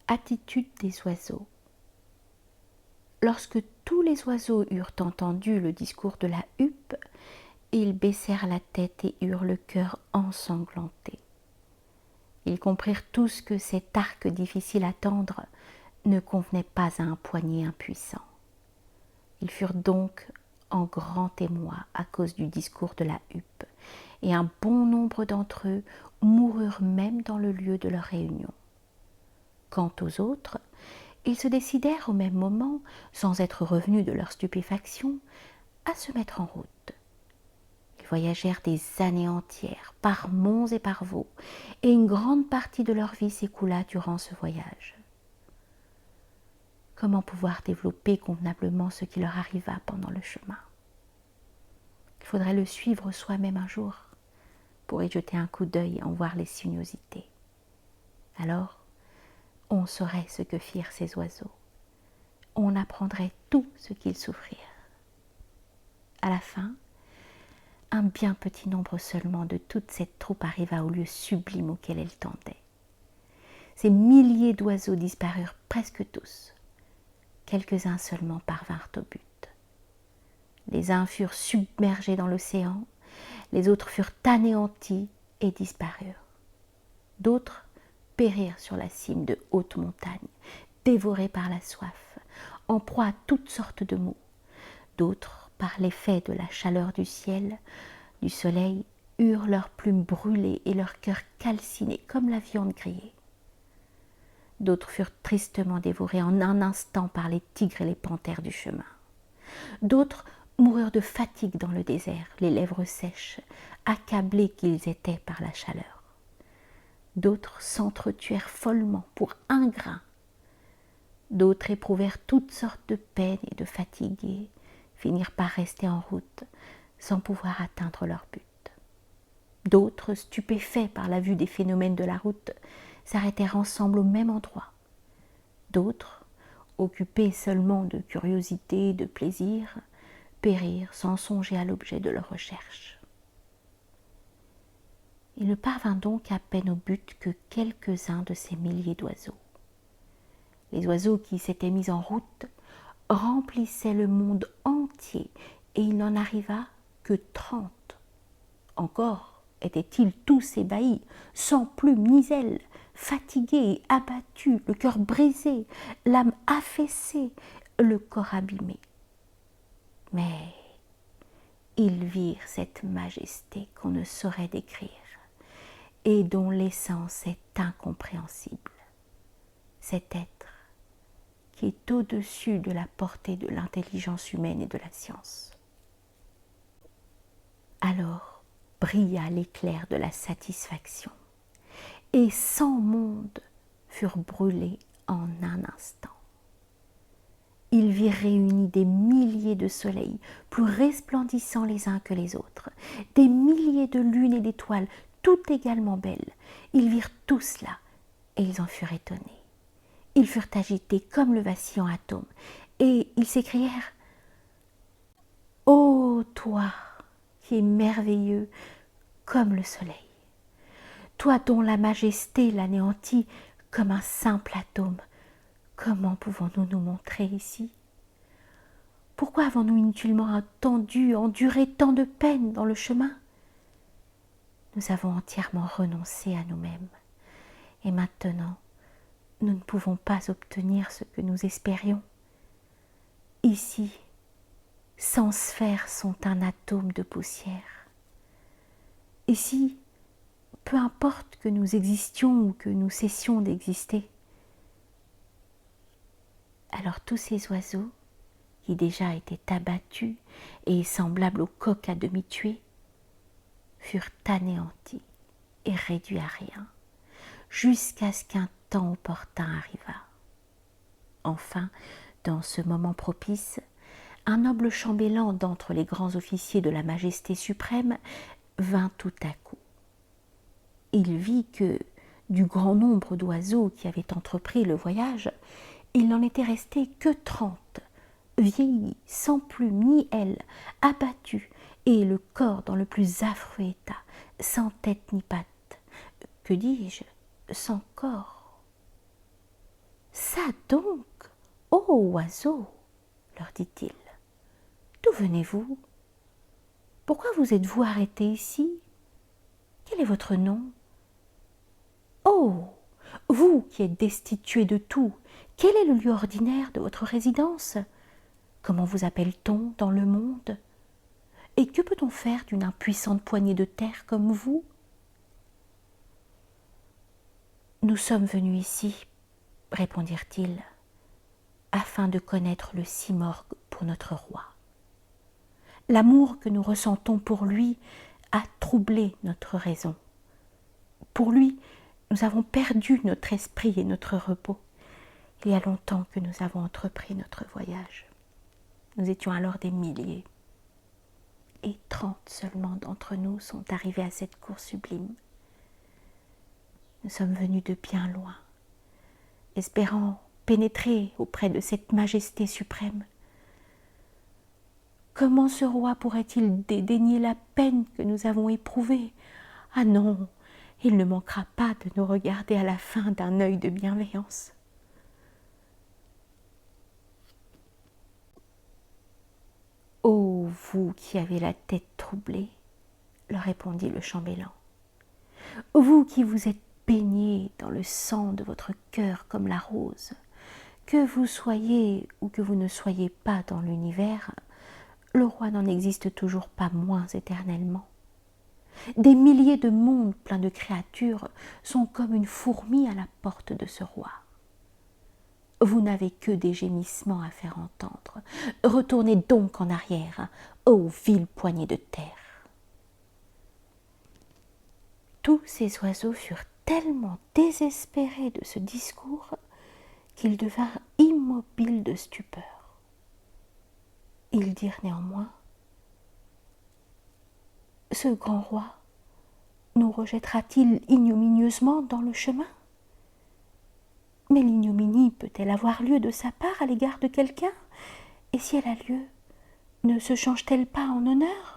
Attitude des oiseaux. Lorsque tous les oiseaux eurent entendu le discours de la huppe, ils baissèrent la tête et eurent le cœur ensanglanté. Ils comprirent tous que cet arc difficile à tendre ne convenait pas à un poignet impuissant. Ils furent donc en grand émoi à cause du discours de la huppe, et un bon nombre d'entre eux moururent même dans le lieu de leur réunion. Quant aux autres, ils se décidèrent au même moment, sans être revenus de leur stupéfaction, à se mettre en route. Ils voyagèrent des années entières, par monts et par vaux, et une grande partie de leur vie s'écoula durant ce voyage. Comment pouvoir développer convenablement ce qui leur arriva pendant le chemin? Il faudrait le suivre soi-même un jour, pour y jeter un coup d'œil et en voir les sinuosités. Alors, on saurait ce que firent ces oiseaux. On apprendrait tout ce qu'ils souffrirent. À la fin, un bien petit nombre seulement de toute cette troupe arriva au lieu sublime auquel elle tendait. Ces milliers d'oiseaux disparurent presque tous. Quelques-uns seulement parvinrent au but. Les uns furent submergés dans l'océan, les autres furent anéantis et disparurent. D'autres périrent sur la cime de hautes montagnes, dévorés par la soif, en proie à toutes sortes de maux. D'autres, par l'effet de la chaleur du ciel, du soleil, eurent leurs plumes brûlées et leur cœur calciné comme la viande grillée. D'autres furent tristement dévorés en un instant par les tigres et les panthères du chemin. D'autres moururent de fatigue dans le désert, les lèvres sèches, accablés qu'ils étaient par la chaleur. D'autres s'entretuèrent follement pour un grain. D'autres éprouvèrent toutes sortes de peines et de fatigues et finirent par rester en route sans pouvoir atteindre leur but. D'autres, stupéfaits par la vue des phénomènes de la route, s'arrêtèrent ensemble au même endroit. D'autres, occupés seulement de curiosité et de plaisir, périrent sans songer à l'objet de leur recherche. Il ne parvint donc à peine au but que quelques-uns de ces milliers d'oiseaux. Les oiseaux qui s'étaient mis en route remplissaient le monde entier et il n'en arriva que 30. Encore étaient-ils tous ébahis, sans plumes ni ailes, fatigués et abattus, le cœur brisé, l'âme affaissée, le corps abîmé. Mais ils virent cette majesté qu'on ne saurait décrire et dont l'essence est incompréhensible. Cet être qui est au-dessus de la portée de l'intelligence humaine et de la science. Alors brilla l'éclair de la satisfaction, et 100 mondes furent brûlés en un instant. Ils virent réunis des milliers de soleils, plus resplendissants les uns que les autres, des milliers de lunes et d'étoiles, toutes également belles. Ils virent tout cela, et ils en furent étonnés. Ils furent agités comme le vacillant atome, et ils s'écrièrent « Ô toi qui es merveilleux comme le soleil, toi dont la majesté l'anéantit comme un simple atome, comment pouvons-nous nous montrer ici? Pourquoi avons-nous inutilement enduré tant de peines dans le chemin? Nous avons entièrement renoncé à nous-mêmes, et maintenant, nous ne pouvons pas obtenir ce que nous espérions. Ici, 100 sphères sont un atome de poussière. Ici, peu importe que nous existions ou que nous cessions d'exister. Alors tous ces oiseaux, qui déjà étaient abattus et semblables aux coqs à demi tués, furent anéantis et réduits à rien, jusqu'à ce qu'un temps opportun arrivât. Enfin, dans ce moment propice, un noble chambellan d'entre les grands officiers de la Majesté suprême vint tout à coup. Il vit que, du grand nombre d'oiseaux qui avaient entrepris le voyage, il n'en était resté que 30, vieillis, sans plumes ni ailes, abattus, et le corps dans le plus affreux état, sans tête ni patte, que dis-je, sans corps. Ça donc, ô oiseaux, leur dit-il, d'où venez-vous? Pourquoi vous êtes-vous arrêtés ici? Quel est votre nom? Oh, vous qui êtes destitués de tout, quel est le lieu ordinaire de votre résidence? Comment vous appelle-t-on dans le monde? Et que peut-on faire d'une impuissante poignée de terre comme vous? Nous sommes venus ici, répondirent-ils, afin de connaître le Simorgh pour notre roi. L'amour que nous ressentons pour lui a troublé notre raison. Pour lui, nous avons perdu notre esprit et notre repos. Il y a longtemps que nous avons entrepris notre voyage. Nous étions alors des milliers. Et 30 seulement d'entre nous sont arrivés à cette cour sublime. Nous sommes venus de bien loin, espérant pénétrer auprès de cette majesté suprême. Comment ce roi pourrait-il dédaigner la peine que nous avons éprouvée? Ah non, il ne manquera pas de nous regarder à la fin d'un œil de bienveillance. Ô vous qui avez la tête troublée, leur répondit le chambellan, vous qui vous êtes baignés dans le sang de votre cœur comme la rose, que vous soyez ou que vous ne soyez pas dans l'univers, le roi n'en existe toujours pas moins éternellement. Des milliers de mondes pleins de créatures sont comme une fourmi à la porte de ce roi. Vous n'avez que des gémissements à faire entendre. Retournez donc en arrière, ô vile poignée de terre. Tous ces oiseaux furent tellement désespérés de ce discours qu'ils devinrent immobiles de stupeur. Ils dirent néanmoins: ce grand roi nous rejettera-t-il ignominieusement dans le chemin? Mais l'ignominie peut-elle avoir lieu de sa part à l'égard de quelqu'un? Et si elle a lieu, ne se change-t-elle pas en honneur?